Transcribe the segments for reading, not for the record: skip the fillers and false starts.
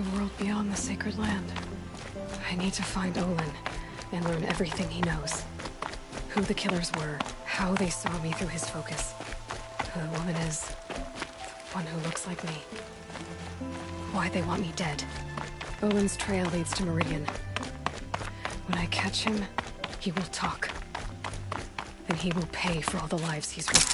the world beyond the sacred land. I need to find Olin and learn everything he knows. Who the killers were, how they saw me through his focus. Who the woman is, the one who looks like me. Why they want me dead. Olin's trail leads to Meridian. When I catch him, he will talk. Then he will pay for all the lives he's ruined.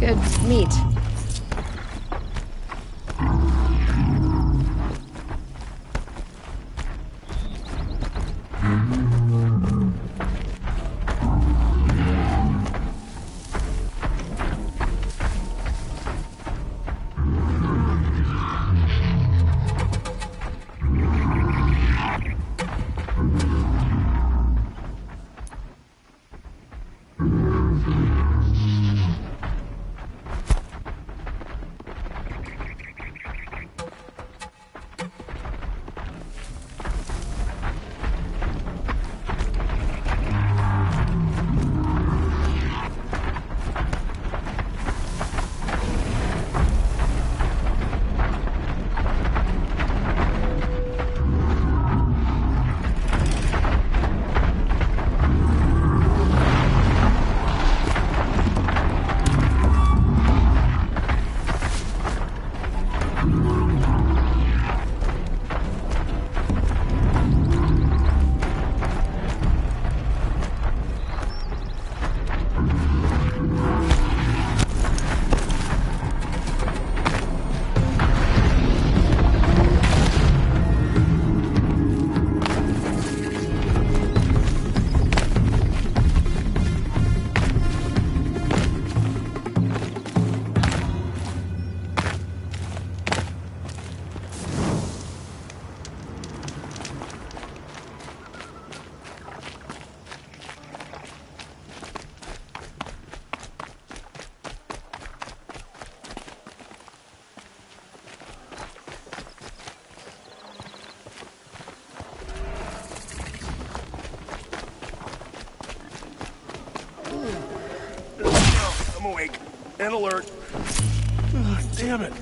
Good meat. I'm awake and alert. Ugh, damn it.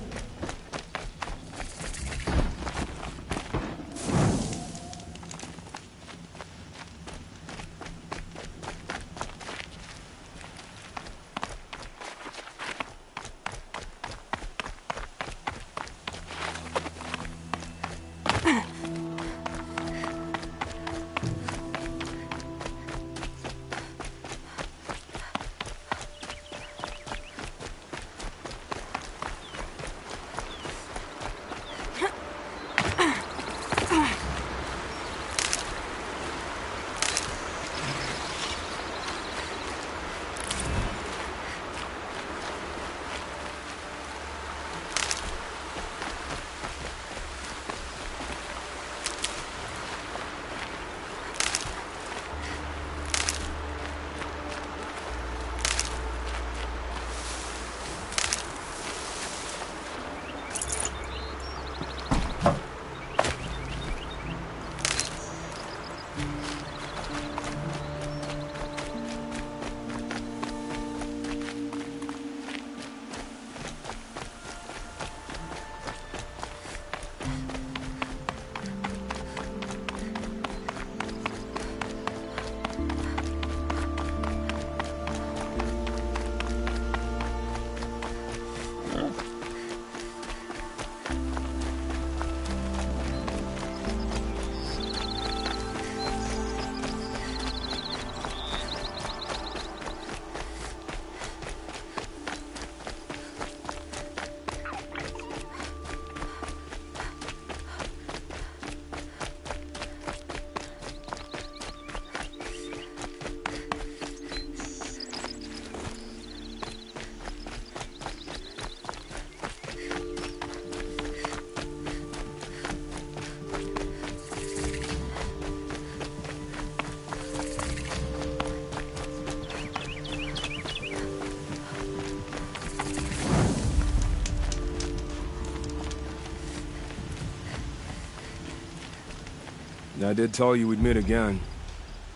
I did tell you we'd meet again.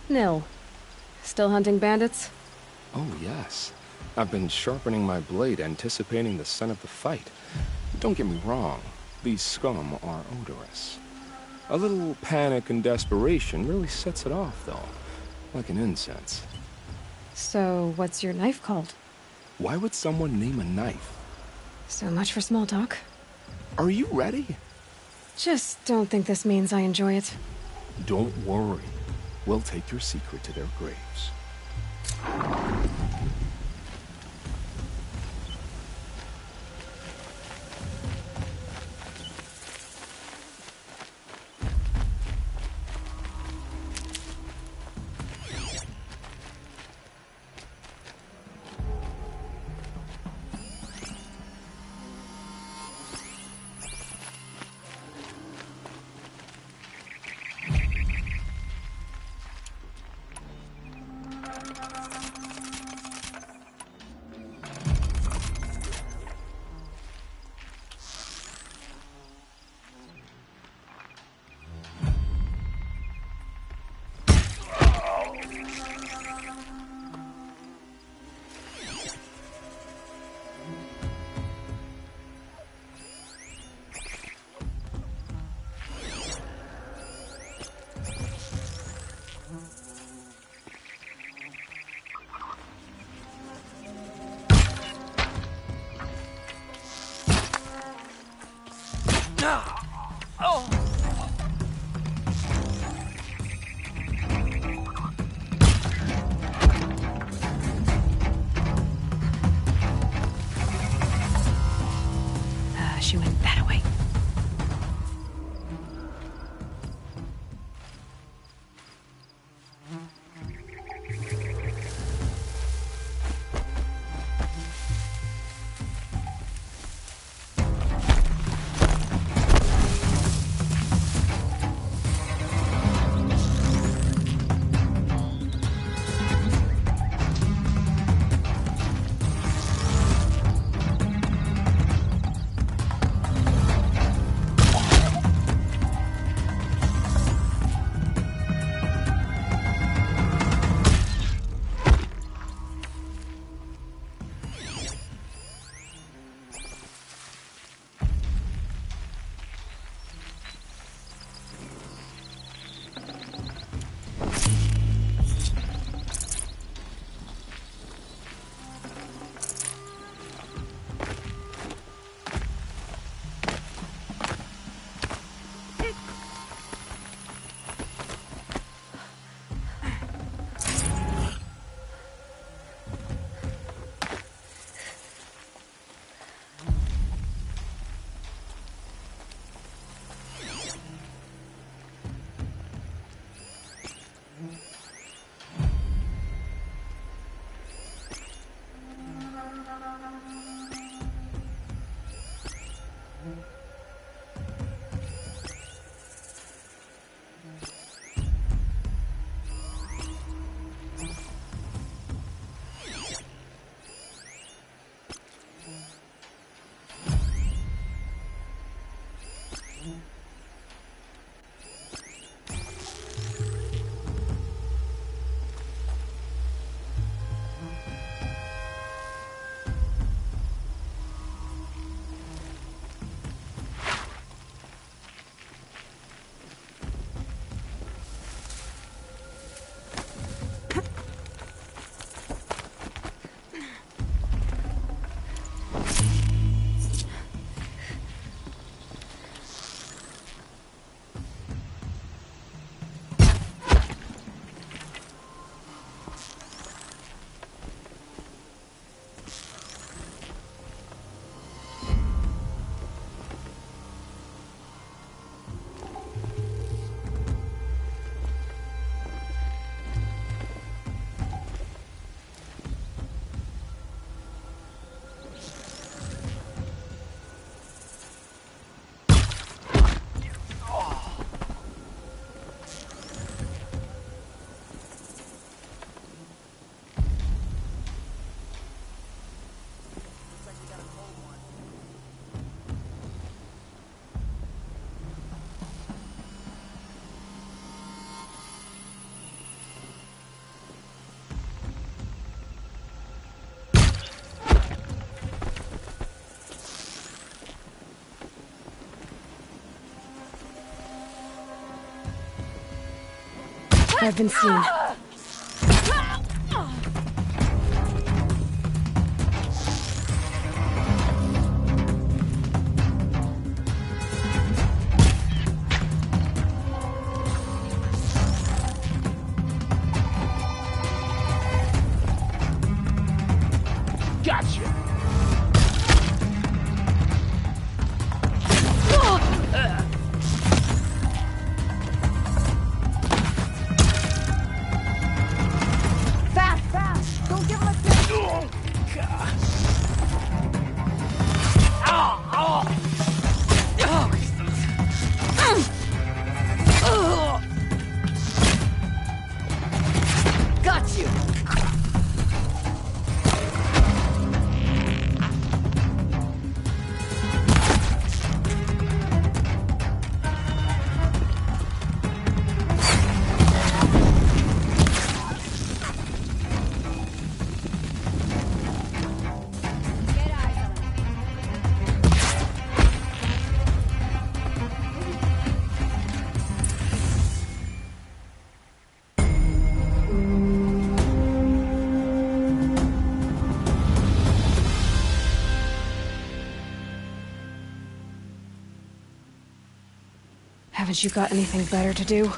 Nil. Still hunting bandits? Oh, yes. I've been sharpening my blade, anticipating the scent of the fight. Don't get me wrong, these scum are odorous. A little panic and desperation really sets it off, though, like an incense. So, what's your knife called? Why would someone name a knife? So much for small talk. Are you ready? Just don't think this means I enjoy it. Don't worry. We'll take your secret to their graves. She went that way. I've been seen. Gotcha! Fast, fast! Don't give him a chance! Oh, God. Oh, Got you! Haven't you got anything better to do?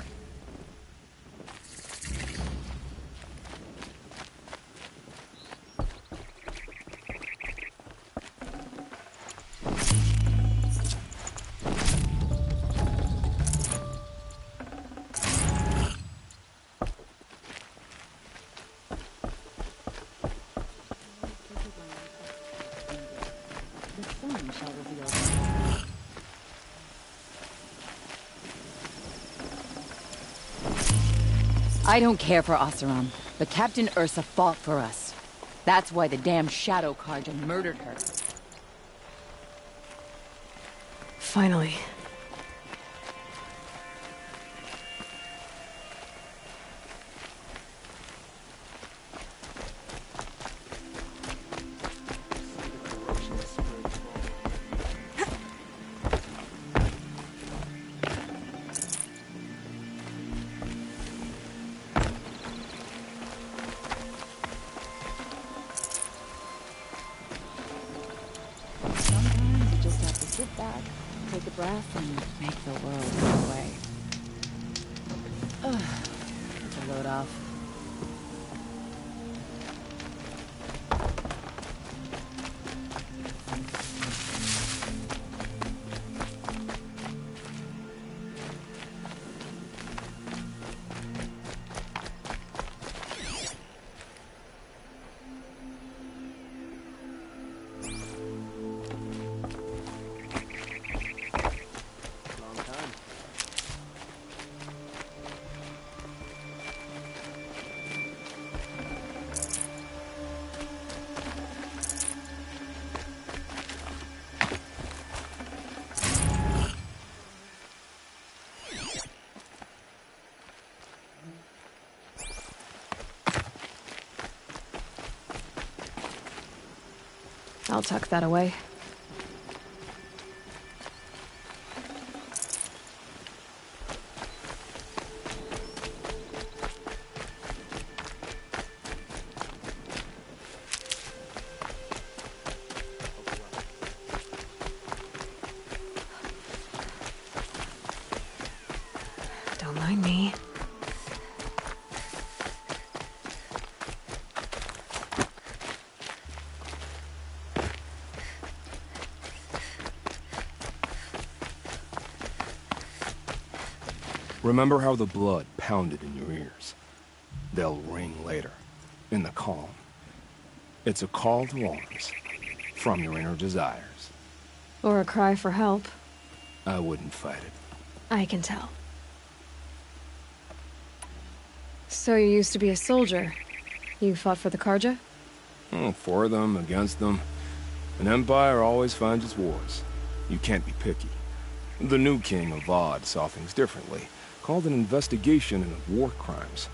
I don't care for Oseram, but Captain Ursa fought for us. That's why the damn Shadow Carja murdered her. Finally. Sometimes you just have to sit back, take a breath, and make the world go away. Ugh, to load off. I'll tuck that away. Don't mind me. Remember how the blood pounded in your ears? They'll ring later, in the calm. It's a call to arms, from your inner desires. Or a cry for help. I wouldn't fight it. I can tell. So you used to be a soldier. You fought for the Carja? For them, against them. An empire always finds its wars. You can't be picky. The new king of Vod saw things differently. Called an investigation into war crimes.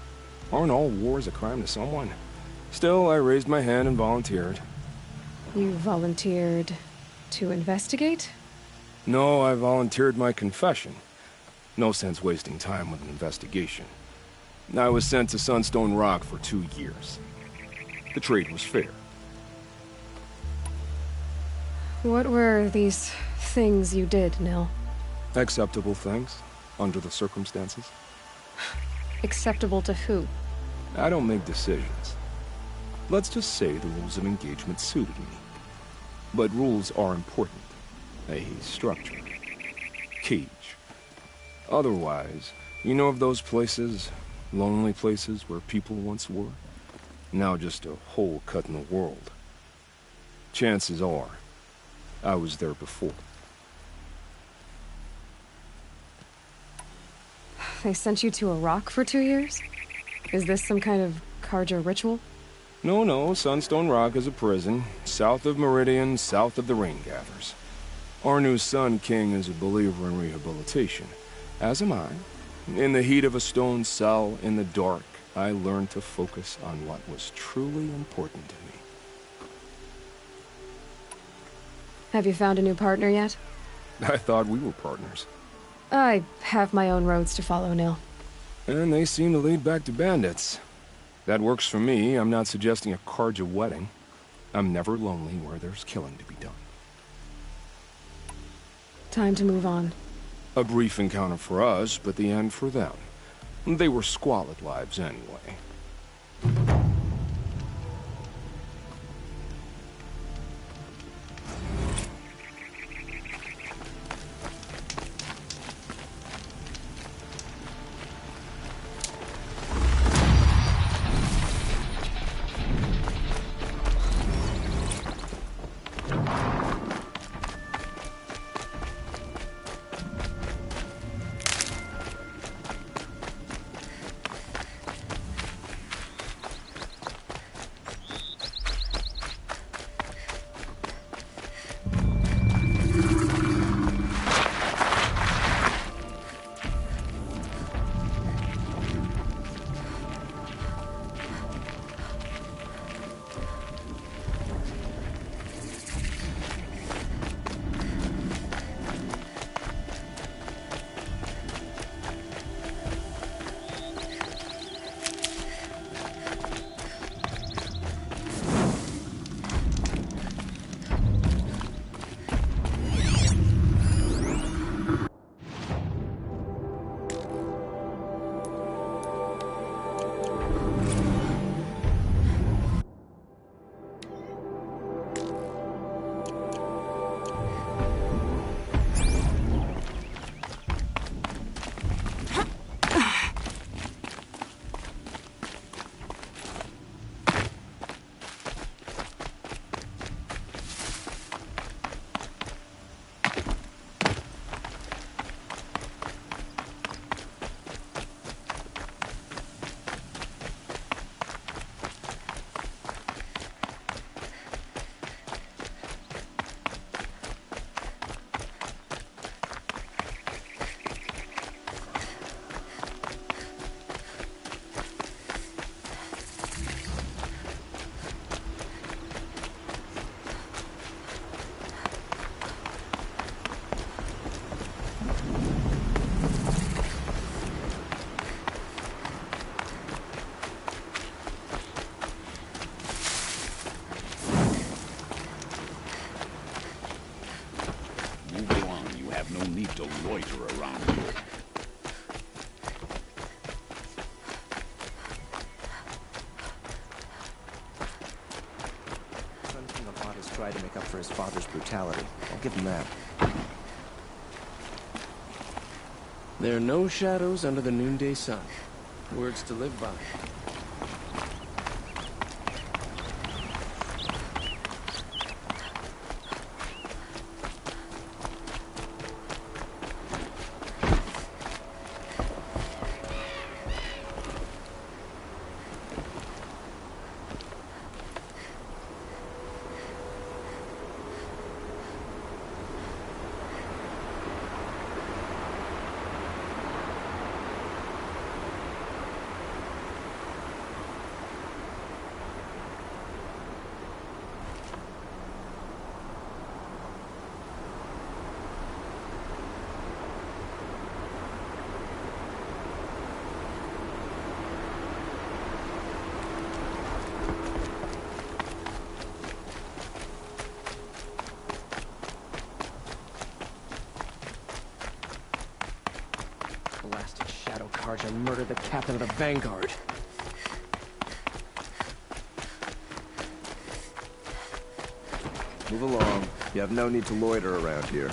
Aren't all wars a crime to someone? Still, I raised my hand and volunteered. You volunteered to investigate? No, I volunteered my confession. No sense wasting time with an investigation. I was sent to Sunstone Rock for 2 years. The trade was fair. What were these things you did, Nil? Acceptable things, under the circumstances. Acceptable to who? I don't make decisions. Let's just say the rules of engagement suited me. But rules are important. A structure. Cage. Otherwise, you know of those places, lonely places where people once were? Now just a hole cut in the world. Chances are, I was there before. They sent you to a rock for 2 years? Is this some kind of Carja ritual? No, Sunstone Rock is a prison, south of Meridian, south of the Rain Gathers. Our new Sun King is a believer in rehabilitation, as am I. In the heat of a stone cell, in the dark, I learned to focus on what was truly important to me. Have you found a new partner yet? I thought we were partners. I have my own roads to follow, Nil. And they seem to lead back to bandits. That works for me. I'm not suggesting a Carja wedding. I'm never lonely where there's killing to be done. Time to move on. A brief encounter for us, but the end for them. They were squalid lives anyway. No need to loiter around here. Sun King Abad has tried to make up for his father's brutality. I'll give him that. There are no shadows under the noonday sun. Words to live by. blasted shadow carja murdered the captain of the Vanguard. Move along. You have no need to loiter around here.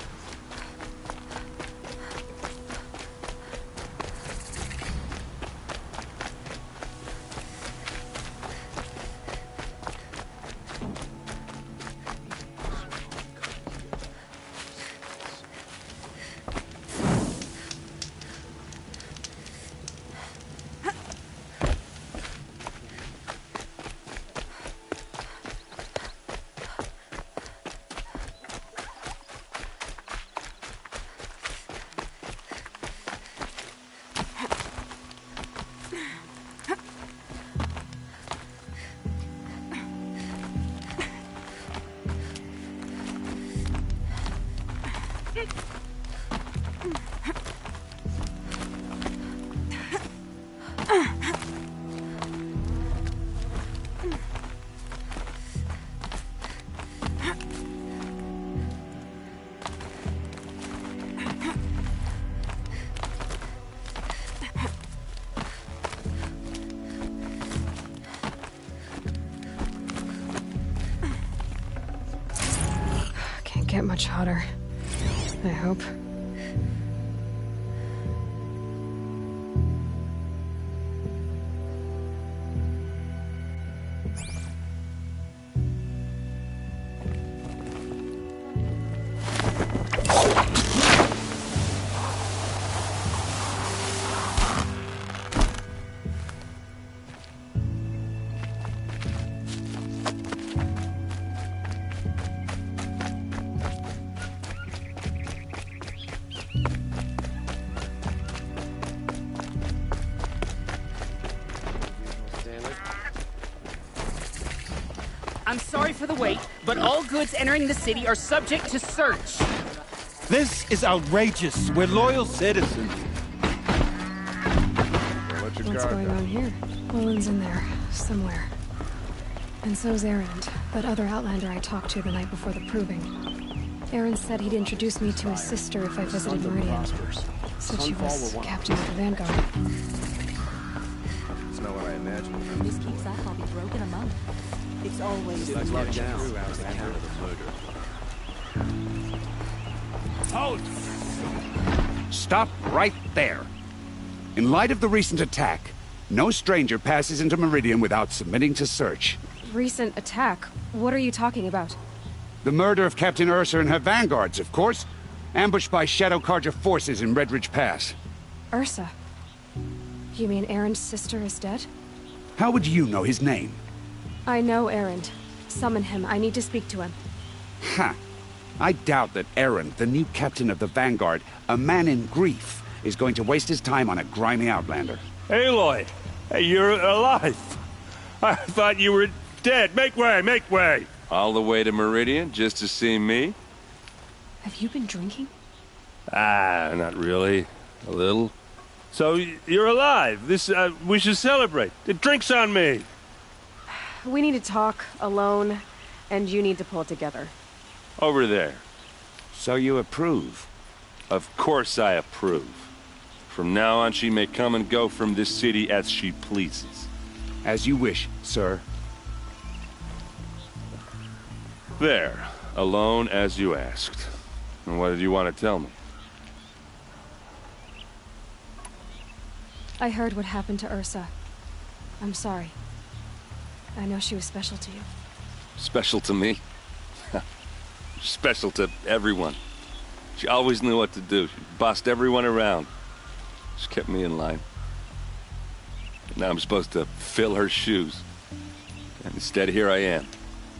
Can't get much hotter, I hope. I'm sorry for the wait, but all goods entering the city are subject to search. This is outrageous. We're loyal citizens. What's going on here? Olin's in there, somewhere. And so's Erend, that other Outlander I talked to the night before the proving. Erend said he'd introduce me to his sister if I visited Meridian. Said she was captain of the Vanguard. It's not what I imagined. This keeps up, I'll be broken a month. It's always Locked down. As the count of the murder. Halt! Stop right there. In light of the recent attack, no stranger passes into Meridian without submitting to search. Recent attack? What are you talking about? The murder of Captain Ursa and her vanguards, of course. Ambushed by Shadow Carja forces in Redridge Pass. Ursa? You mean Erend's sister is dead? How would you know his name? I know Erend. Summon him. I need to speak to him. Ha! I doubt that Erend, the new captain of the Vanguard, a man in grief, is going to waste his time on a grimy outlander. Aloy! Hey, you're alive! I thought you were dead. Make way, make way! All the way to Meridian just to see me? Have you been drinking? Ah, not really. A little. So, you're alive. We should celebrate. The drink's on me. We need to talk, alone, and you need to pull it together. Over there. So you approve? Of course I approve. From now on, she may come and go from this city as she pleases. As you wish, sir. There. Alone as you asked. And what did you want to tell me? I heard what happened to Ursa. I'm sorry. I know she was special to you. Special to me? Special to everyone. She always knew what to do. She bossed everyone around. She kept me in line. Now I'm supposed to fill her shoes. And instead, here I am,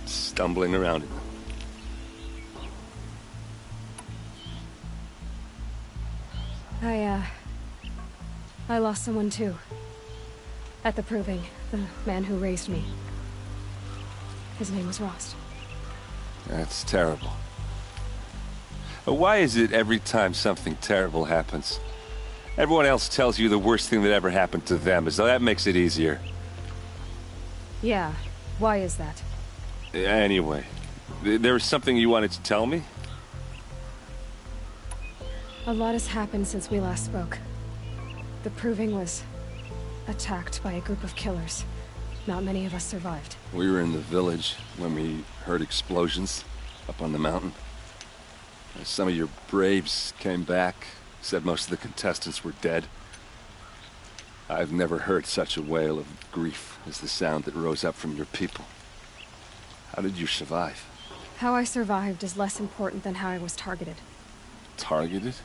stumbling around it. I lost someone too. At the proving, the man who raised me. His name was Rost. That's terrible. But why is it every time something terrible happens, everyone else tells you the worst thing that ever happened to them, as though that makes it easier? Yeah, why is that? Anyway, there was something you wanted to tell me? A lot has happened since we last spoke. The Proving was attacked by a group of killers. Not many of us survived. We were in the village when we heard explosions up on the mountain. Some of your braves came back, said most of the contestants were dead. I've never heard such a wail of grief as the sound that rose up from your people. How did you survive? How I survived is less important than how I was targeted. Targeted?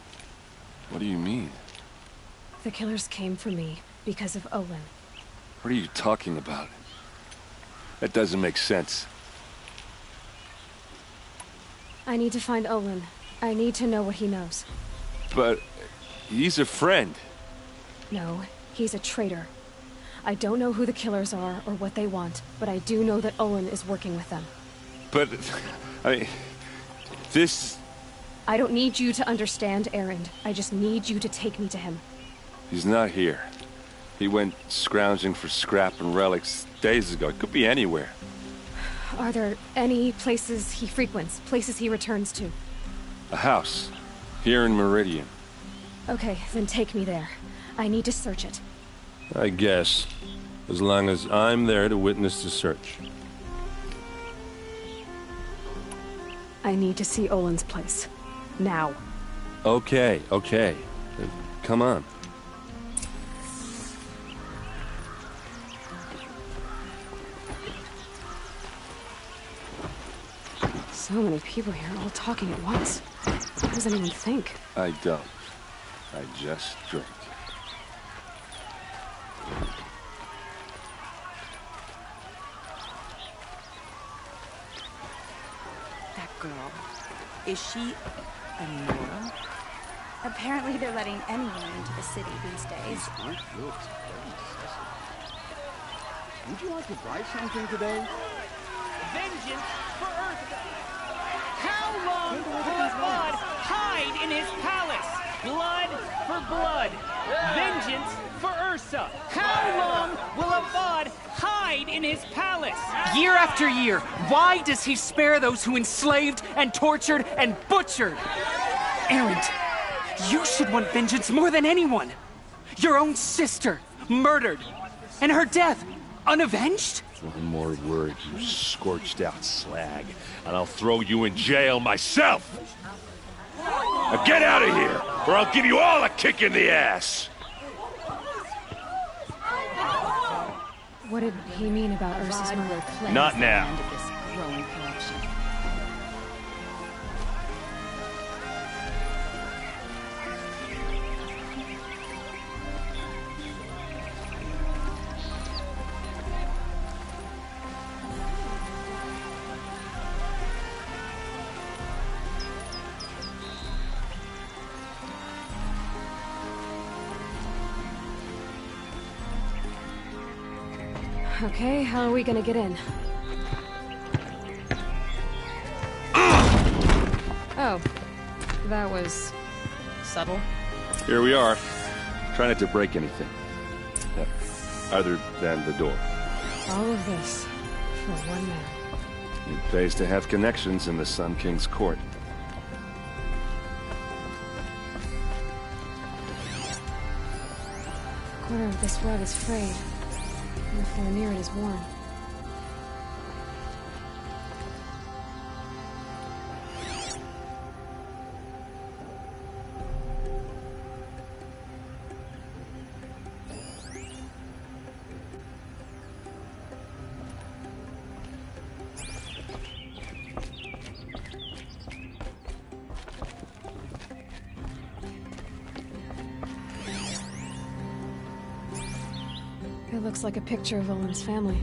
What do you mean? The killers came for me because of Olin. What are you talking about? That doesn't make sense. I need to find Olin. I need to know what he knows. But he's a friend. No, he's a traitor. I don't know who the killers are or what they want, but I do know that Olin is working with them. But, I mean, this... I don't need you to understand, Erend. I just need you to take me to him. He's not here. He went scrounging for scrap and relics days ago. It could be anywhere. Are there any places he frequents, places he returns to? A house, here in Meridian. Okay, then take me there. I need to search it. I guess. As long as I'm there to witness the search. I need to see Olin's place. Now. Okay. Then come on. So many people here, all talking at once. What does anyone think? I don't. I just drink. That girl. Is she a Nora? Apparently they're letting anyone into the city these days. Would you like to buy something today? Vengeance for Earth! How long will Blood hide in his palace? Blood for blood. Vengeance for Ursa. How long will Avad hide in his palace? Year after year, why does he spare those who enslaved and tortured and butchered? Erend, you should want vengeance more than anyone. Your own sister, murdered, and her death, unavenged? One more word, you scorched out slag, and I'll throw you in jail myself! Now get out of here, or I'll give you all a kick in the ass! What did he mean about Ursa's murder? Not now. Growing corruption. Okay, how are we gonna get in? Oh, that was subtle. Here we are. Try not to break anything. Other than the door. All of this for one man. It pays to have connections in the Sun King's court. A corner of this rug is frayed. And the floor near it is worn. It looks like a picture of Olin's family.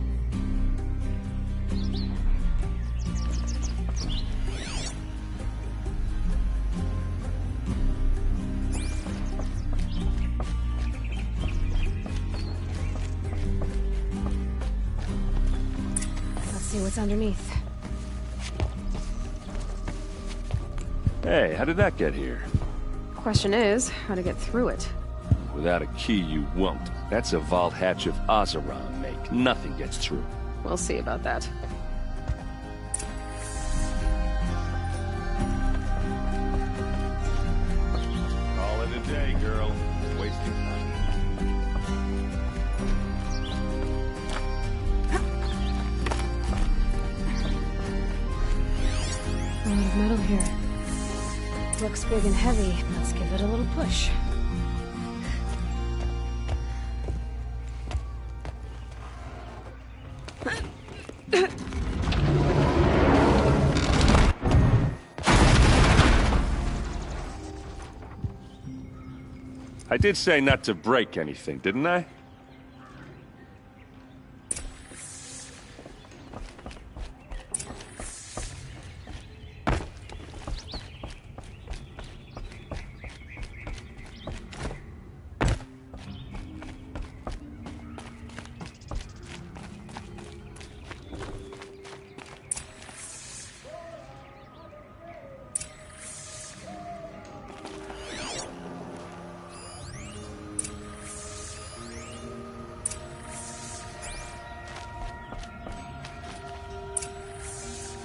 Let's see what's underneath. Hey, how did that get here? Question is, how to get through it. Without a key, you won't. That's a vault hatch of Oseram make. Nothing gets through. We'll see about that. Call it a day, girl. Wasting time. looks big and heavy. Let's give it a little push. I did say not to break anything, didn't I?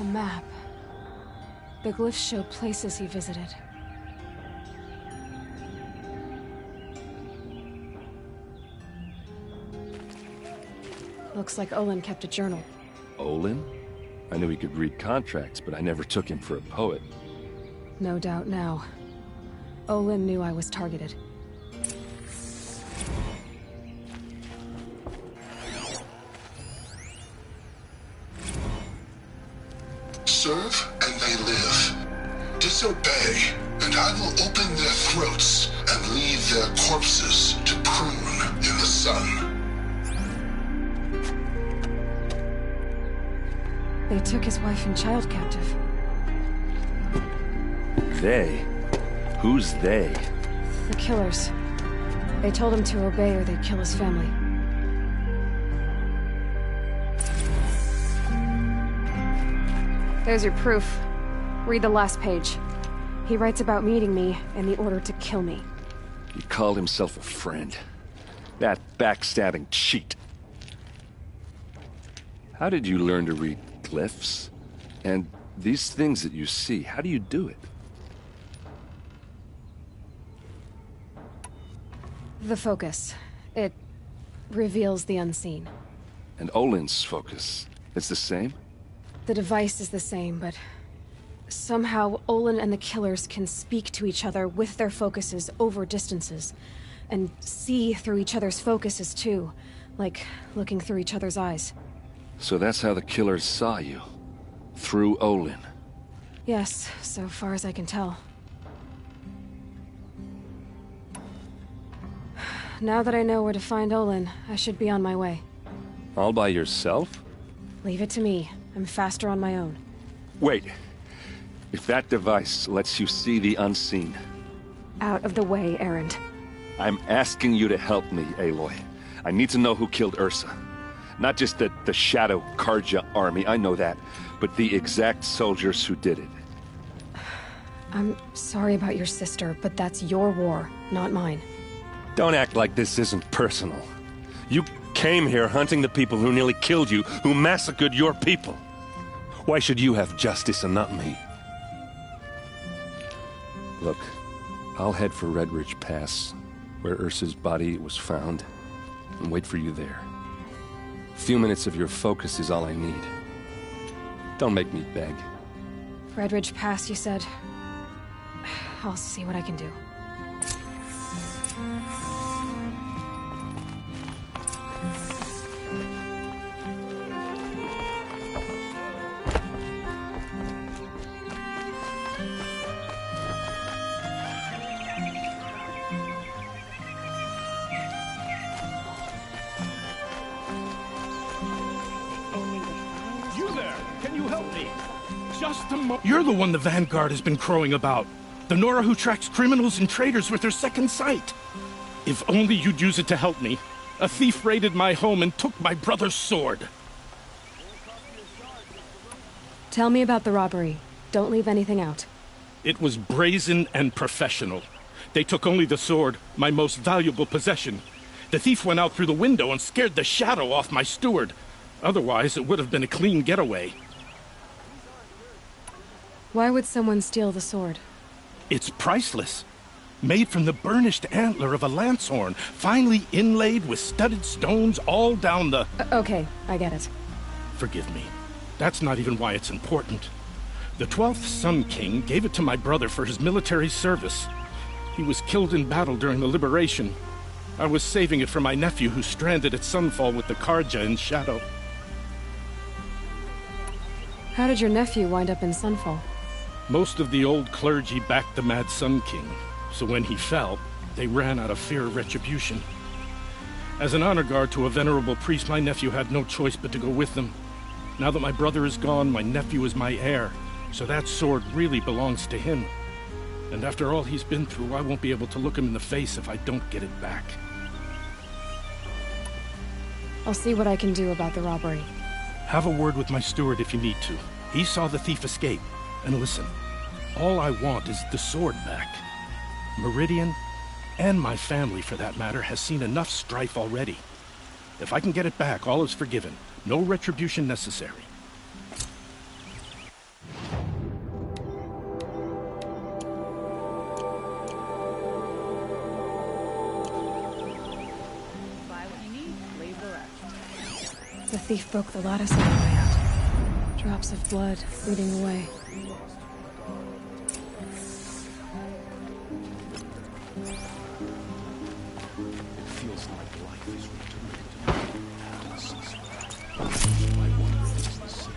A map. The glyphs show places he visited. Looks like Olin kept a journal. Olin? I knew he could read contracts, but I never took him for a poet. No doubt now. Olin knew I was targeted. Serve and they live. Disobey, and I will open their throats and leave their corpses to prune in the sun. They took his wife and child captive. They? Who's they? The killers. They told him to obey or they'd kill his family. There's your proof. Read the last page. He writes about meeting me and the order to kill me. He called himself a friend. That backstabbing cheat. How did you learn to read glyphs? And these things that you see, how do you do it? The focus. It reveals the unseen. And Olin's focus, it's the same? The device is the same, but somehow Olin and the killers can speak to each other with their focuses over distances, and see through each other's focuses too, like looking through each other's eyes. So that's how the killers saw you? Through Olin? Yes, so far as I can tell. Now that I know where to find Olin, I should be on my way. All by yourself? Leave it to me. I'm faster on my own. Wait. If that device lets you see the unseen... Out of the way, Erend. I'm asking you to help me, Aloy. I need to know who killed Ursa. Not just the Shadow Karja army, I know that, but the exact soldiers who did it. I'm sorry about your sister, but that's your war, not mine. Don't act like this isn't personal. You came here hunting the people who nearly killed you, who massacred your people. Why should you have justice and not me? Look, I'll head for Red Ridge Pass, where Ursa's body was found, and wait for you there. A few minutes of your focus is all I need. Don't make me beg. Red Ridge Pass, you said? I'll see what I can do. You're the one the Vanguard has been crowing about. The Nora who tracks criminals and traitors with her second sight. If only you'd use it to help me. A thief raided my home and took my brother's sword. Tell me about the robbery. Don't leave anything out. It was brazen and professional. They took only the sword, my most valuable possession. The thief went out through the window and scared the shadow off my steward. Otherwise, it would have been a clean getaway. Why would someone steal the sword? It's priceless. Made from the burnished antler of a lancehorn, finely inlaid with studded stones all down the... Okay, I get it. Forgive me. That's not even why it's important. The 12th Sun King gave it to my brother for his military service. He was killed in battle during the liberation. I was saving it for my nephew who's stranded at Sunfall with the Karja in Shadow. How did your nephew wind up in Sunfall? Most of the old clergy backed the Mad Sun King, so when he fell, they ran out of fear of retribution. As an honor guard to a venerable priest, my nephew had no choice but to go with them. Now that my brother is gone, my nephew is my heir, so that sword really belongs to him. And after all he's been through, I won't be able to look him in the face if I don't get it back. I'll see what I can do about the robbery. Have a word with my steward if you need to. He saw the thief escape. And listen, all I want is the sword back. Meridian, and my family for that matter, has seen enough strife already. If I can get it back, all is forgiven. No retribution necessary. Buy what you need, leave the rest. The thief broke the lattice on the way out. Drops of blood leading the way. Feels like life is returning to me after the ceasefire. I wonder if it's the same.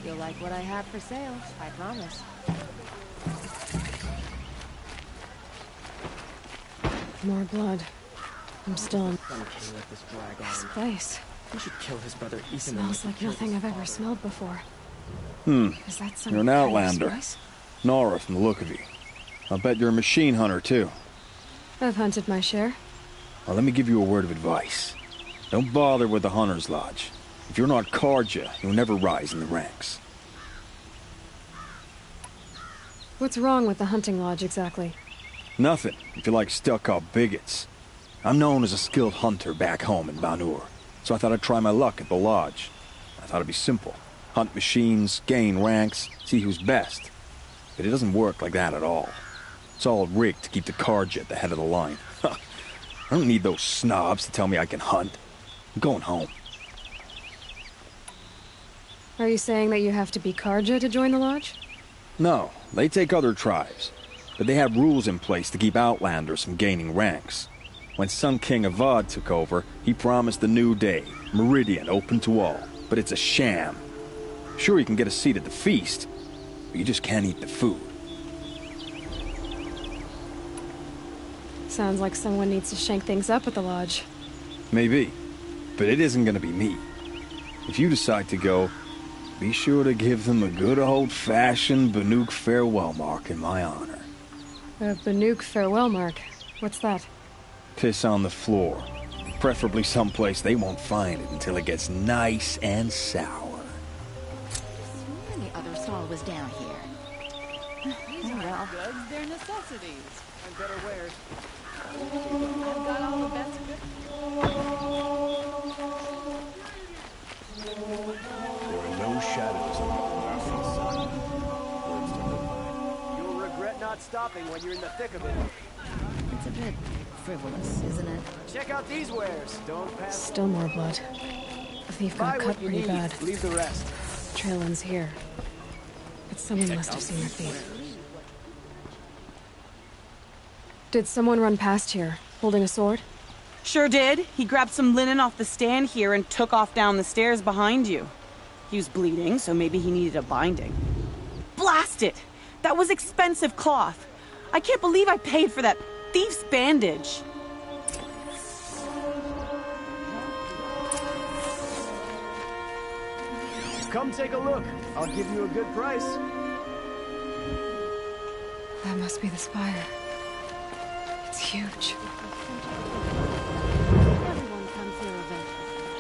You'll like what I have for sale, I promise. More blood. I'm still in Sun King let this drag this on. place. We should kill his brother Ethan. Smells like nothing I've ever smelled before. Is that some You're an kind of outlander. spice? Nora from the look of you. I'll bet you're a machine hunter, too. I've hunted my share. Well, let me give you a word of advice. Don't bother with the Hunter's Lodge. If you're not Karja, you'll never rise in the ranks. What's wrong with the hunting lodge exactly? Nothing, if you like stuck-up bigots. I'm known as a skilled hunter back home in Banur, so I thought I'd try my luck at the lodge. I thought it'd be simple. Hunt machines, gain ranks, see who's best. But it doesn't work like that at all. It's all rigged to keep the Karja at the head of the line. I don't need those snobs to tell me I can hunt. I'm going home. Are you saying that you have to be Karja to join the lodge? No, they take other tribes. But they have rules in place to keep outlanders from gaining ranks. When Sun King Avad took over, he promised a new day, Meridian open to all. But it's a sham. Sure, you can get a seat at the feast, but you just can't eat the food. Sounds like someone needs to shank things up at the lodge. Maybe, but it isn't gonna be me. If you decide to go, be sure to give them a good old-fashioned Banuk farewell mark in my honor. A Banuk farewell mark. What's that? Piss on the floor. Preferably someplace they won't find it until it gets nice and sour. And the other stall was down here. These are Well. goods, they're necessities. And better wares. I've got all the best good. There are no shadows in the rising sun. Words to live by. You'll regret not stopping when you're in the thick of it. It's a bit frivolous, isn't it? Check out these wares. Don't pass. Still more blood. The thief got Buy cut what you pretty need. bad. Leave the rest. Trail ends here. Someone must have seen the thief. Did someone run past here, holding a sword? Sure did. He grabbed some linen off the stand here and took off down the stairs behind you. He was bleeding, so maybe he needed a binding. Blast it! That was expensive cloth. I can't believe I paid for that thief's bandage. Come take a look. I'll give you a good price. That must be the spire. It's huge.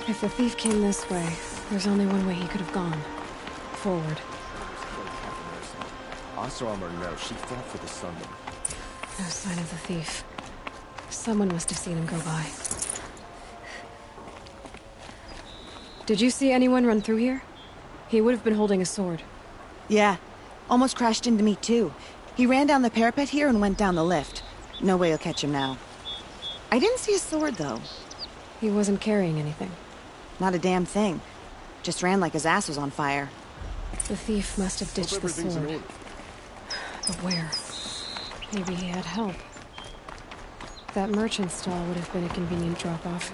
If the thief came this way, there's only one way he could have gone. Forward. Oseram or no, she fought for the Sunman. No sign of the thief. Someone must have seen him go by. Did you see anyone run through here? He would have been holding a sword. Yeah. Almost crashed into me, too. He ran down the parapet here and went down the lift. No way you'll catch him now. I didn't see a sword, though. He wasn't carrying anything. Not a damn thing. Just ran like his ass was on fire. The thief must have ditched the sword. But where? Maybe he had help. That merchant stall would have been a convenient drop-off.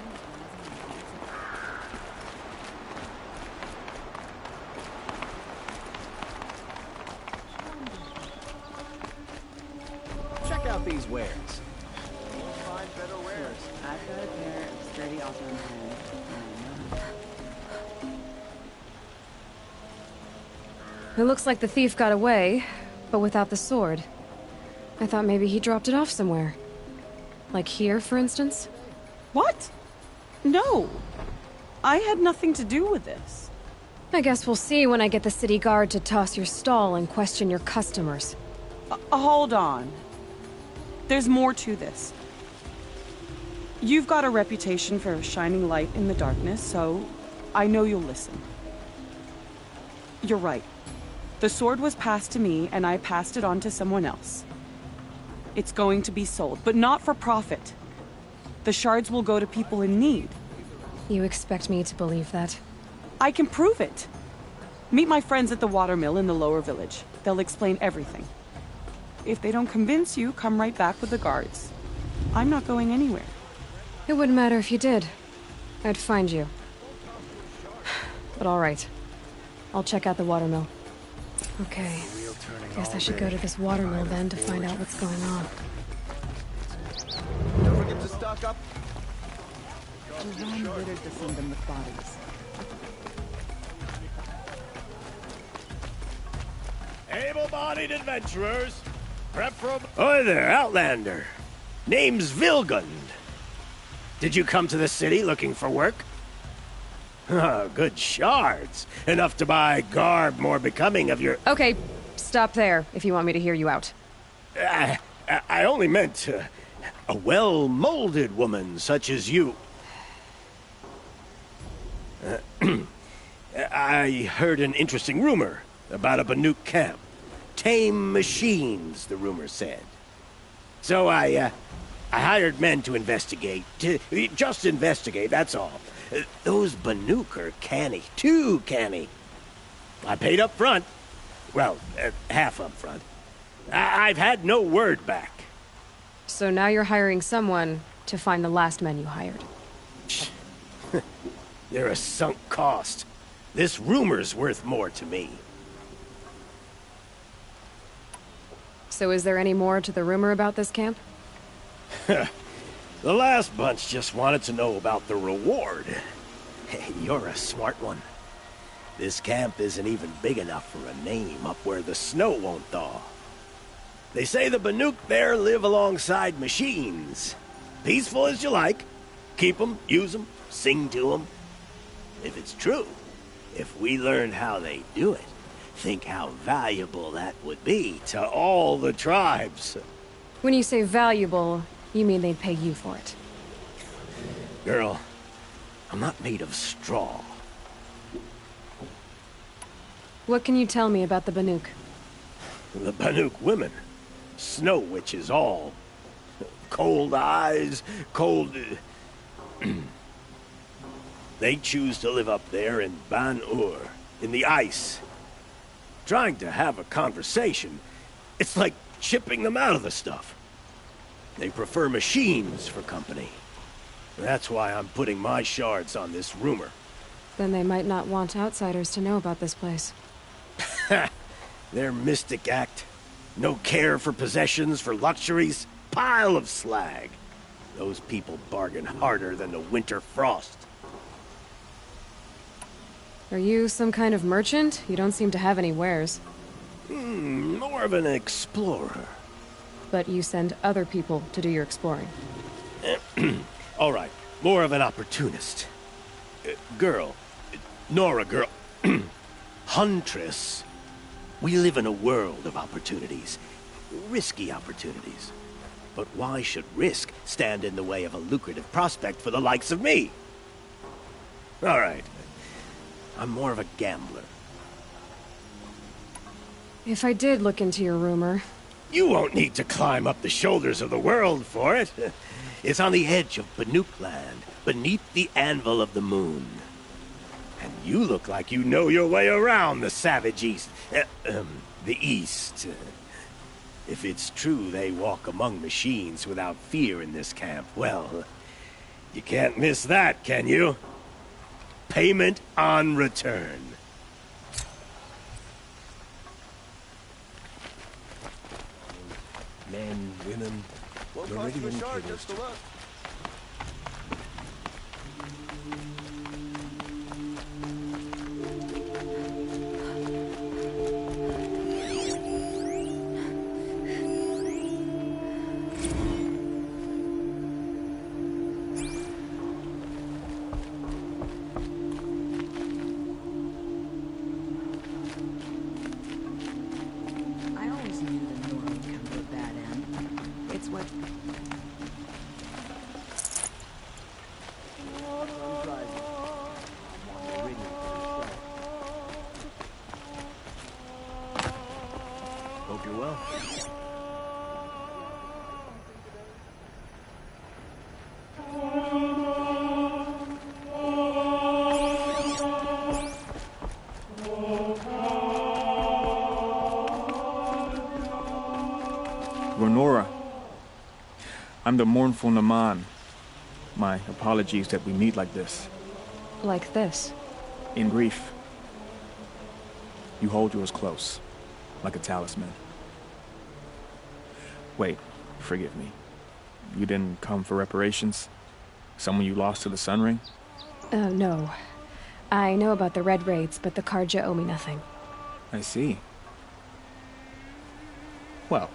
Check out these wares. You'll find better wares. I've got a pair of sturdy Oseram hands. It looks like the thief got away, but without the sword. I thought maybe he dropped it off somewhere. Like here, for instance? What? No. I had nothing to do with this. I guess we'll see when I get the city guard to toss your stall and question your customers. Hold on. There's more to this. You've got a reputation for shining light in the darkness, so I know you'll listen. You're right. The sword was passed to me, and I passed it on to someone else. It's going to be sold, but not for profit. The shards will go to people in need. You expect me to believe that? I can prove it. Meet my friends at the watermill in the lower village. They'll explain everything. If they don't convince you, come right back with the guards. I'm not going anywhere. It wouldn't matter if you did. I'd find you. But all right. I'll check out the watermill. Okay. Guess I should go to this watermill then to find out what's going on. Don't forget to stock up. Design littered the kingdom with bodies. Able-bodied adventurers, prep from... Hi there, Outlander. Name's Vilgund. Did you come to the city looking for work? Oh, good shards. Enough to buy garb more becoming of your... Okay, stop there if you want me to hear you out. I only meant a well-molded woman such as you. I heard an interesting rumor about a Banuk camp. Tame machines, the rumor said. So I hired men to investigate. Just investigate, that's all. Those Banuk are canny. Too canny. I paid up front. Well, half up front. I've had no word back. So now you're hiring someone to find the last men you hired. They're a sunk cost. This rumor's worth more to me. So is there any more to the rumor about this camp? The last bunch just wanted to know about the reward. Hey, you're a smart one. This camp isn't even big enough for a name up where the snow won't thaw. They say the Banuk there live alongside machines. Peaceful as you like. Keep them, use them, sing to them. If it's true, if we learned how they do it, think how valuable that would be to all the tribes. When you say valuable, you mean they'd pay you for it. Girl, I'm not made of straw. What can you tell me about the Banuk? The Banuk women. Snow witches all. Cold eyes, cold... They choose to live up there in Ban-Ur, in the ice. Trying to have a conversation, it's like chipping them out of the stuff. They prefer machines for company. That's why I'm putting my shards on this rumor. Then they might not want outsiders to know about this place. Their mystic act. No care for possessions, for luxuries. Pile of slag. Those people bargain harder than the winter frost. Are you some kind of merchant? You don't seem to have any wares. More of an explorer. But you send other people to do your exploring. All right, more of an opportunist. Girl. Nora girl. Huntress. We live in a world of opportunities. Risky opportunities. But why should risk stand in the way of a lucrative prospect for the likes of me? All right. I'm more of a gambler. If I did look into your rumor... You won't need to climb up the shoulders of the world for it. It's on the edge of Banuk land, beneath the anvil of the moon. And you look like you know your way around the savage east. The east. If it's true they walk among machines without fear in this camp, well, you can't miss that, can you? Payment on return. Men, women, Meridian killers. Hope you're well. Nora. I'm the mournful Naman. My apologies that we meet like this. Like this? In grief. You hold yours close, like a talisman. Wait, forgive me. You didn't come for reparations? Someone you lost to the Sun Ring? No. I know about the Red Raids, but the Karja owe me nothing. I see. Well,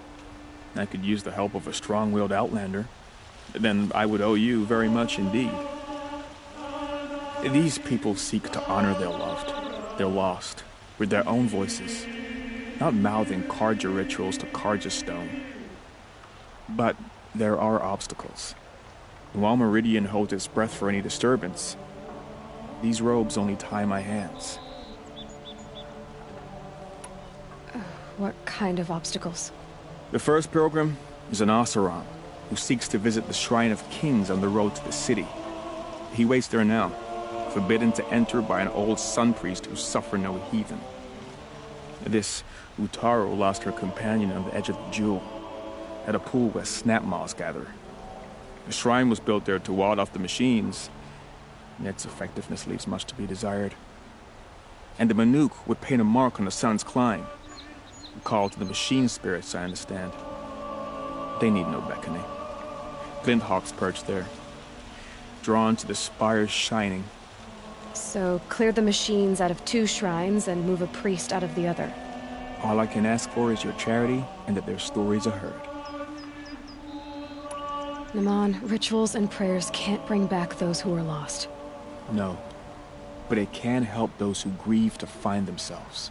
I could use the help of a strong-willed outlander. Then I would owe you very much indeed. These people seek to honor their loved, their lost, with their own voices, not mouthing Karja rituals to Karja stone. But there are obstacles. While Meridian holds its breath for any disturbance, these robes only tie my hands. What kind of obstacles? The first pilgrim is an Oseram who seeks to visit the Shrine of Kings on the road to the city. He waits there now, forbidden to enter by an old sun priest who suffered no heathen. This Utaru lost her companion on the edge of the jewel, at a pool where snap moths gather. The shrine was built there to ward off the machines, yet its effectiveness leaves much to be desired. And the Banuk would paint a mark on the sun's climb, a call to the machine spirits, I understand. They need no beckoning. Glint hawks perch there, drawn to the spires shining. So clear the machines out of two shrines and move a priest out of the other. All I can ask for is your charity and that their stories are heard. Naman, rituals and prayers can't bring back those who are lost. No, but it can help those who grieve to find themselves.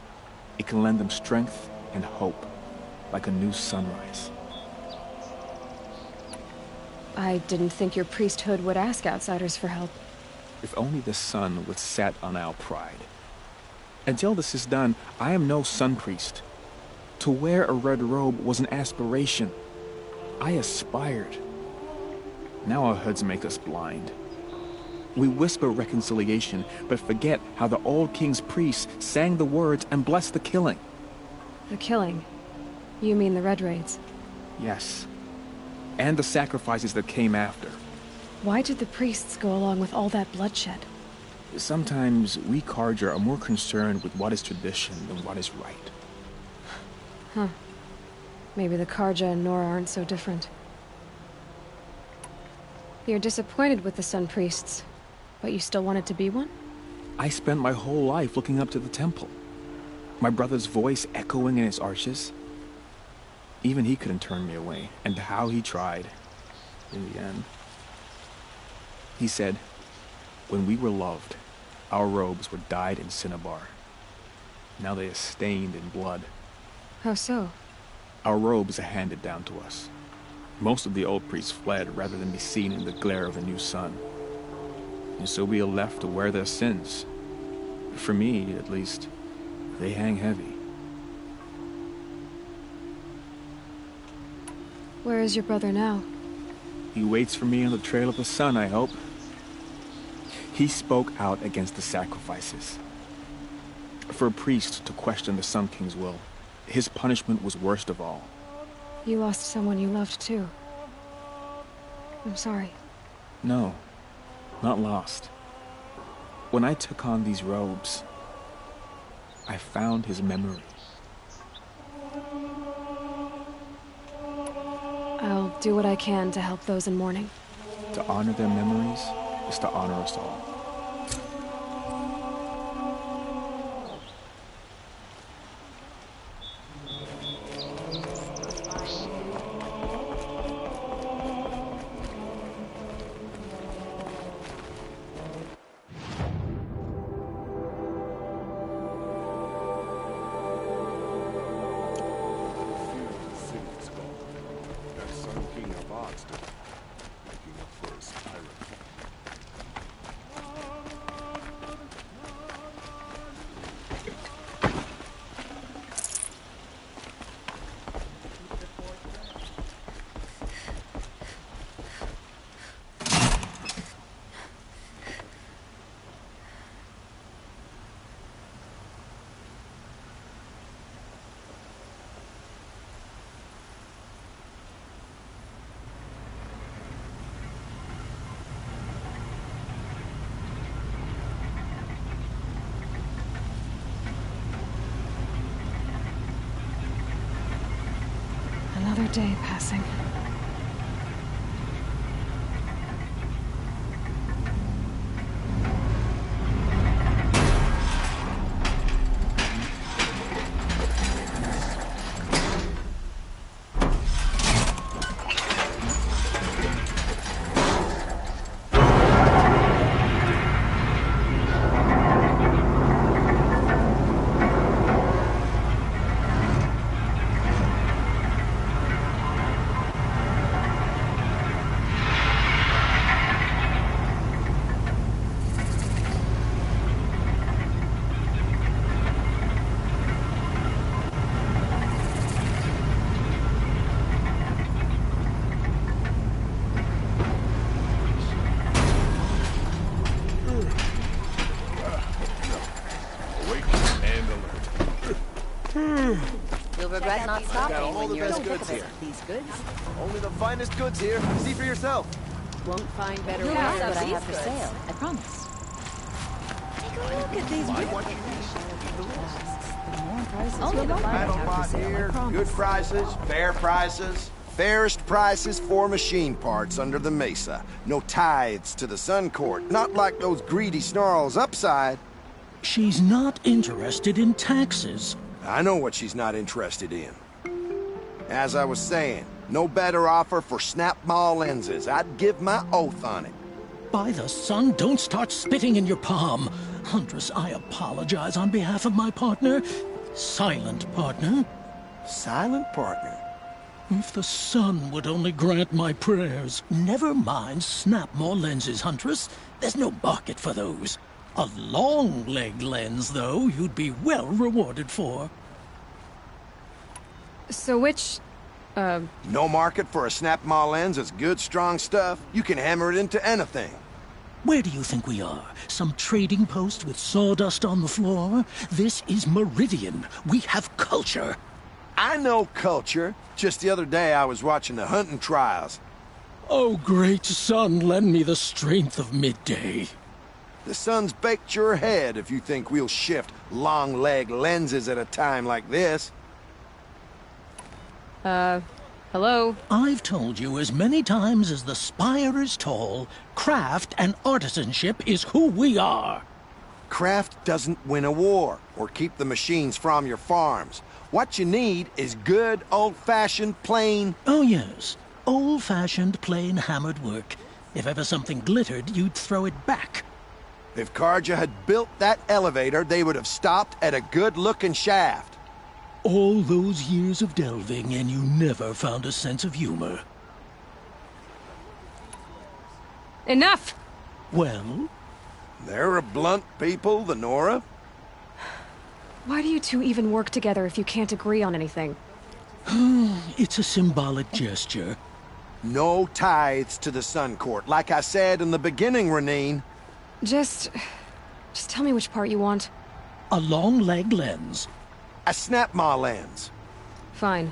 It can lend them strength and hope, like a new sunrise. I didn't think your priesthood would ask outsiders for help. If only the sun would set on our pride. Until this is done, I am no sun priest. To wear a red robe was an aspiration. I aspired. Now our hoods make us blind. We whisper reconciliation, but forget how the old king's priests sang the words and blessed the killing. The killing? You mean the Red Raids? Yes. And the sacrifices that came after. Why did the priests go along with all that bloodshed? Sometimes we Carja are more concerned with what is tradition than what is right. Huh. Maybe the Carja and Nora aren't so different. You're disappointed with the Sun Priests, but you still wanted to be one? I spent my whole life looking up to the temple. My brother's voice echoing in its arches. Even he couldn't turn me away, and how he tried, in the end. He said, when we were loved, our robes were dyed in cinnabar. Now they are stained in blood. How so? Our robes are handed down to us. Most of the old priests fled rather than be seen in the glare of the new sun. And so we are left to wear their sins. For me, at least, they hang heavy. Where is your brother now? He waits for me on the trail of the sun, I hope. He spoke out against the sacrifices. For a priest to question the Sun King's will, his punishment was worst of all. You lost someone you loved too. I'm sorry. No, not lost. When I took on these robes, I found his memory. I'll do what I can to help those in mourning. To honor their memories is to honor us all. Another day passing. You'll regret not stopping all when the you're best in the thick goods of here. it. These goods Only the finest goods here. See for yourself. won't find better You'll wares have what I these have for goods. sale. I promise. Take a look at these The more prices Only you'll the buy what I Metal have pot for sale. I here, promise. good prices, fair prices. Fairest prices for machine parts under the mesa. No tithes to the Sun Court, not like those greedy snarls upside. She's not interested in taxes. I know what she's not interested in. As I was saying, no better offer for snap maw lenses. I'd give my oath on it. By the sun, don't start spitting in your palm. Huntress, I apologize on behalf of my partner. Silent partner. Silent partner? If the sun would only grant my prayers. Never mind snap more lenses, Huntress. There's no market for those. A long-leg lens, though, you'd be well rewarded for. So which, No market for a snap maw lens is good, strong stuff. You can hammer it into anything. Where do you think we are? Some trading post with sawdust on the floor? This is Meridian. We have culture. I know culture. Just the other day I was watching the hunting trials. Oh, great sun, lend me the strength of midday. The sun's baked your head if you think we'll shift long-leg lenses at a time like this. Hello? I've told you as many times as the spire is tall, craft and artisanship is who we are. Craft doesn't win a war or keep the machines from your farms. What you need is good, old-fashioned, plain... Oh, yes. Old-fashioned, plain hammered work. If ever something glittered, you'd throw it back. If Karja had built that elevator, they would have stopped at a good-looking shaft. All those years of delving, and you never found a sense of humor. Enough! Well? They're a blunt people, the Nora. Why do you two even work together if you can't agree on anything? It's a symbolic gesture. No tithes to the Sun Court, like I said in the beginning, Renine. Just tell me which part you want. A long leg lens. A snap-maw lens. Fine.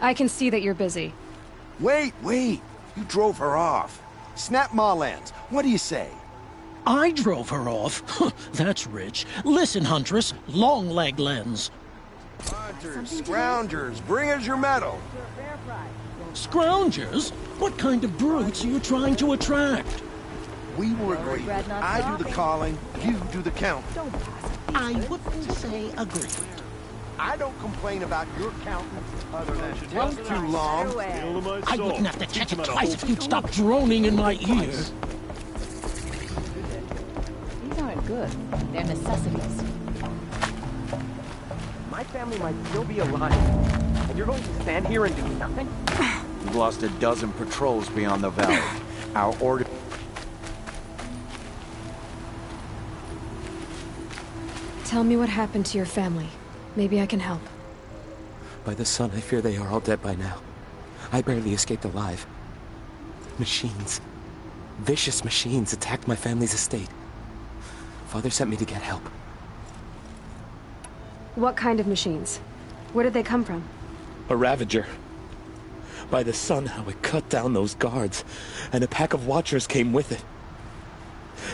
I can see that you're busy. Wait. You drove her off. Snap-maw lens. What do you say? I drove her off? That's rich. Listen, Huntress. Long leg lens. Hunters, scroungers, bring us your medal. Scroungers? What kind of brutes are you trying to attract? We will agree. I do the calling, you do the counting. I wouldn't say agree. I don't complain about your counting other than just too long. I wouldn't have to check it twice if you'd stop droning in my ear. These aren't good. They're necessities. My family might still be alive, and you're going to stand here and do nothing? We've lost a dozen patrols beyond the valley. Our order... Tell me what happened to your family. Maybe I can help. By the sun, I fear they are all dead by now. I barely escaped alive. Machines. Vicious machines attacked my family's estate. Father sent me to get help. What kind of machines? Where did they come from? A Ravager. By the sun, how it cut down those guards, and a pack of Watchers came with it.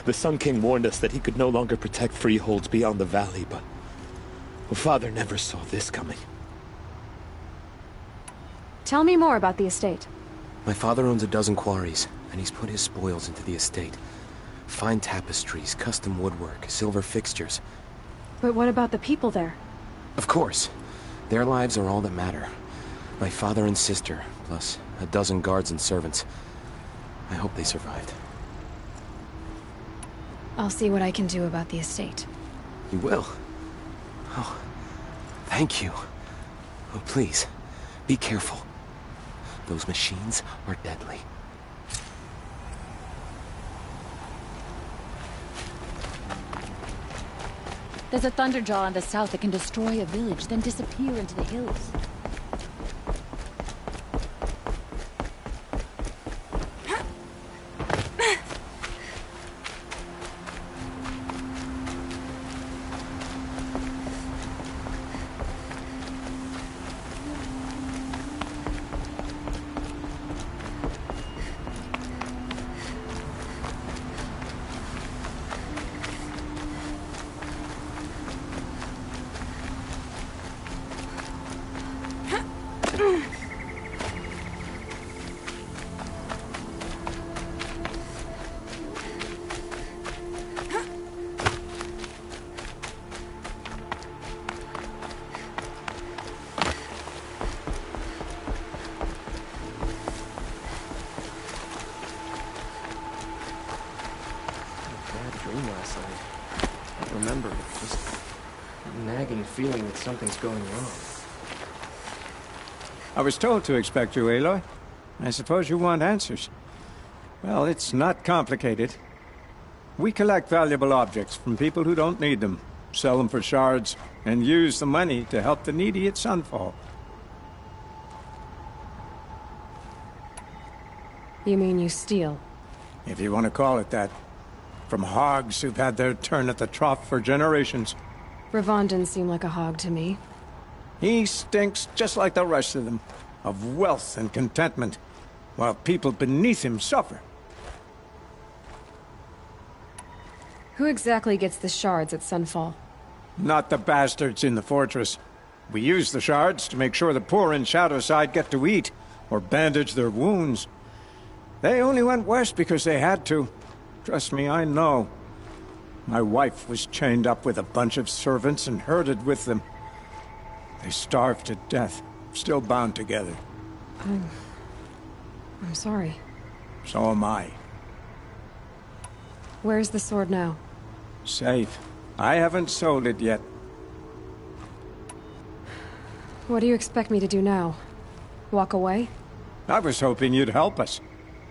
The Sun King warned us that he could no longer protect freeholds beyond the valley, but Father never saw this coming. Tell me more about the estate. My father owns a dozen quarries, and he's put his spoils into the estate. Fine tapestries, custom woodwork, silver fixtures. But what about the people there? Of course. Their lives are all that matter. My father and sister, plus a dozen guards and servants. I hope they survived. I'll see what I can do about the estate. You will? Oh, thank you. Oh, please, be careful. Those machines are deadly. There's a thunderjaw in the south that can destroy a village, then disappear into the hills. Remember, just a nagging feeling that something's going wrong. I was told to expect you, Aloy. I suppose you want answers. Well, it's not complicated. We collect valuable objects from people who don't need them, sell them for shards, and use the money to help the needy at Sunfall. You mean you steal? If you want to call it that. From hogs who've had their turn at the trough for generations. Ravon didn't seem like a hog to me. He stinks just like the rest of them, of wealth and contentment, while people beneath him suffer. Who exactly gets the shards at Sunfall? Not the bastards in the fortress. We use the shards to make sure the poor in Shadowside get to eat, or bandage their wounds. They only went west because they had to. Trust me, I know. My wife was chained up with a bunch of servants and herded with them. They starved to death, still bound together. I'm sorry. So am I. Where's the sword now? Safe. I haven't sold it yet. What do you expect me to do now? Walk away? I was hoping you'd help us.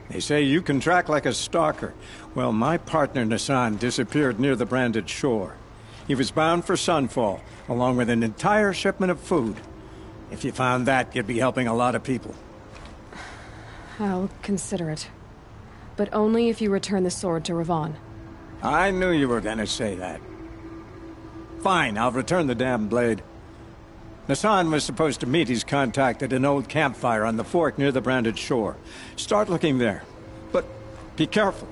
They say you can track like a stalker. Well, my partner Nassan disappeared near the branded shore. He was bound for Sunfall, along with an entire shipment of food. If you found that, you'd be helping a lot of people. I'll consider it. But only if you return the sword to Ravon. I knew you were gonna say that. Fine, I'll return the damn blade. Nassan was supposed to meet his contact at an old campfire on the fork near the branded shore. Start looking there. But be careful.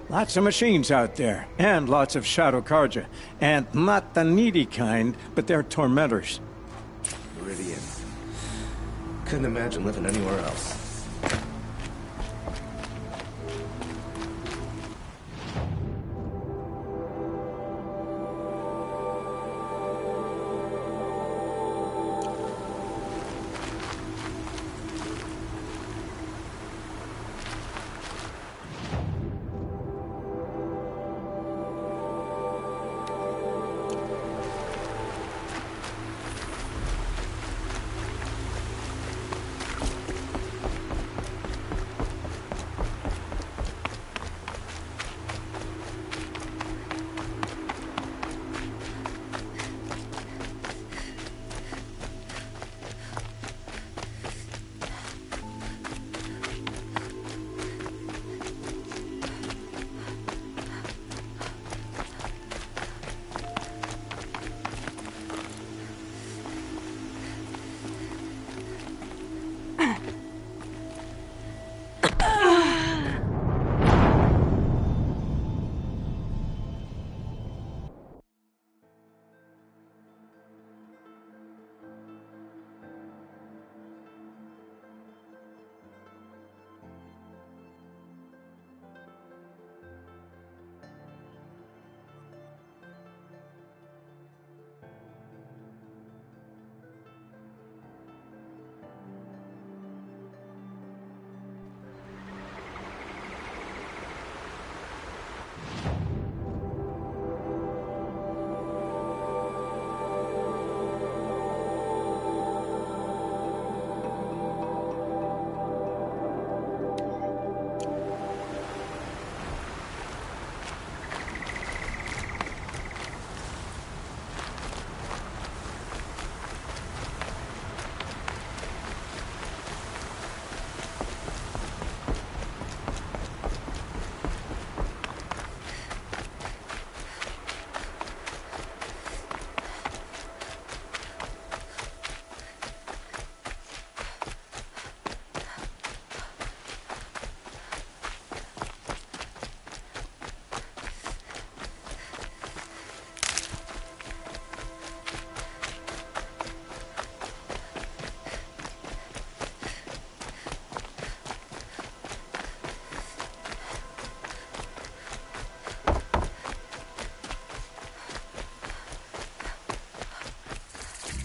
Lots of machines out there, and lots of Shadow Karja. And not the needy kind, but they're tormentors. Meridian. Couldn't imagine living anywhere else.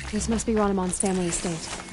This must be Ranamon's family estate.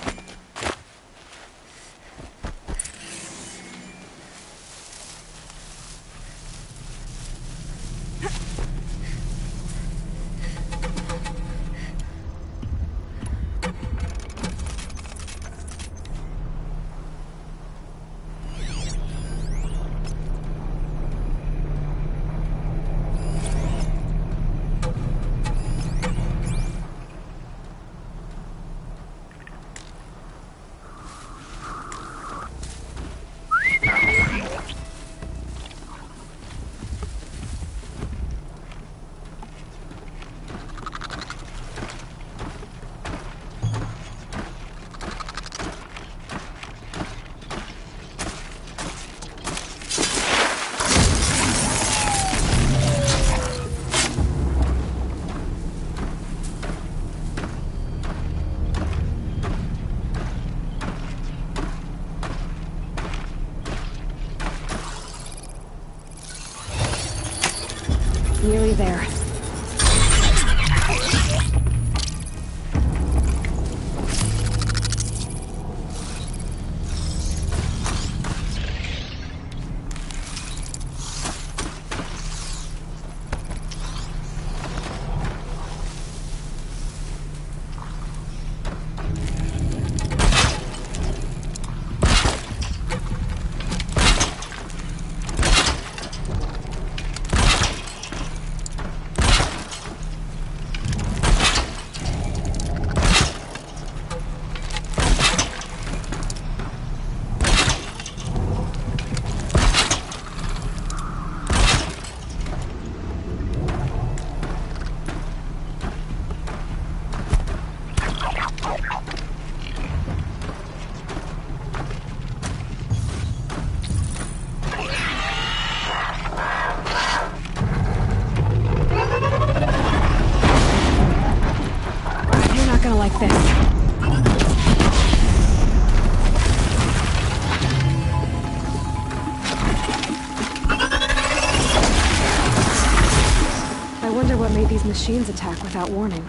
Nearly there. Like this. I wonder what made these machines attack without warning.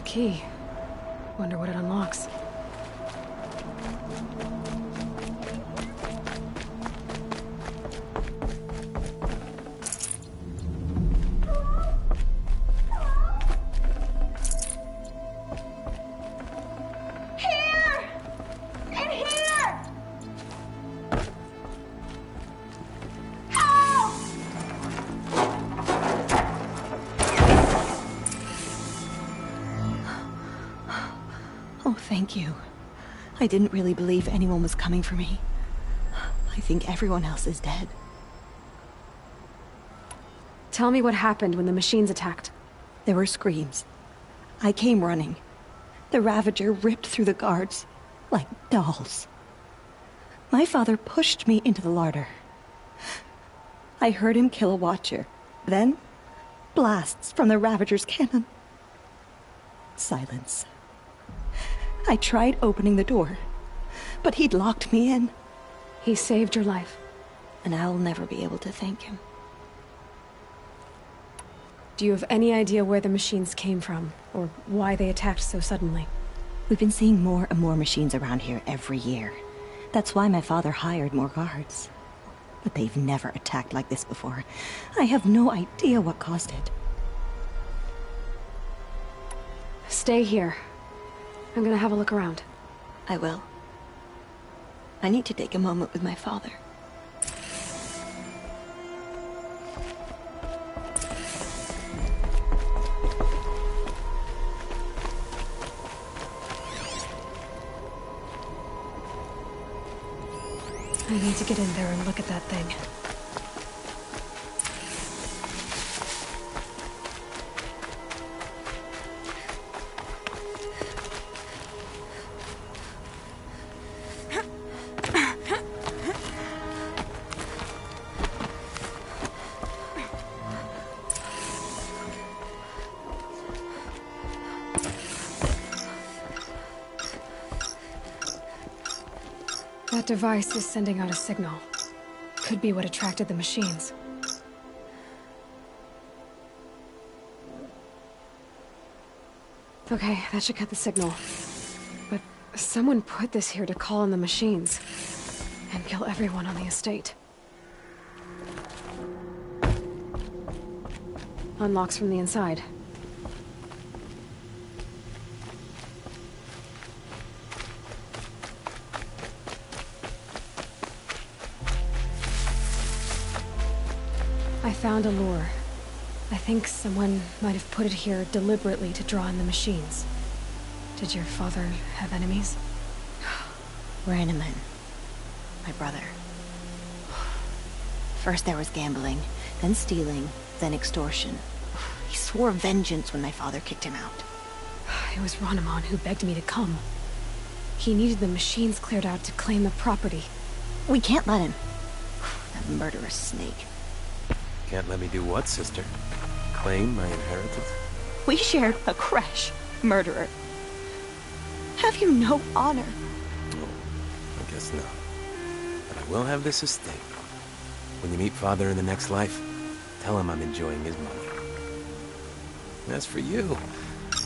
Key. Wonder what it unlocks. Thank you. I didn't really believe anyone was coming for me. I think everyone else is dead. Tell me what happened when the machines attacked. There were screams. I came running. The Ravager ripped through the guards like dolls. My father pushed me into the larder. I heard him kill a watcher. Then, blasts from the Ravager's cannon. Silence. I tried opening the door, but he'd locked me in. He saved your life. And I'll never be able to thank him. Do you have any idea where the machines came from, or why they attacked so suddenly? We've been seeing more and more machines around here every year. That's why my father hired more guards. But they've never attacked like this before. I have no idea what caused it. Stay here. I'm gonna have a look around. I will. I need to take a moment with my father. I need to get in there and look at that thing. That device is sending out a signal. Could be what attracted the machines. Okay, that should cut the signal. But someone put this here to call on the machines. And kill everyone on the estate. Unlocks from the inside. I found a lure. I think someone might have put it here deliberately to draw in the machines. Did your father have enemies? Rainaman. My brother. First there was gambling, then stealing, then extortion. He swore vengeance when my father kicked him out. It was Ronemon who begged me to come. He needed the machines cleared out to claim the property. We can't let him. That murderous snake. Can't let me do what, sister? Claim my inheritance? We shared a crash, murderer. Have you no honor? No, I guess not. But I will have this estate. When you meet Father in the next life, tell him I'm enjoying his money. As for you,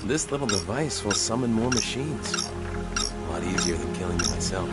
this little device will summon more machines. A lot easier than killing you myself.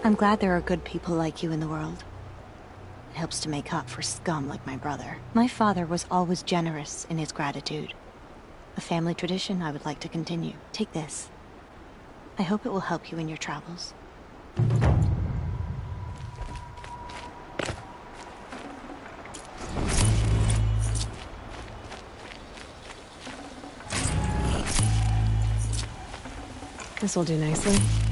I'm glad there are good people like you in the world. It helps to make up for scum like my brother. My father was always generous in his gratitude. A family tradition I would like to continue. Take this. I hope it will help you in your travels. This will do nicely.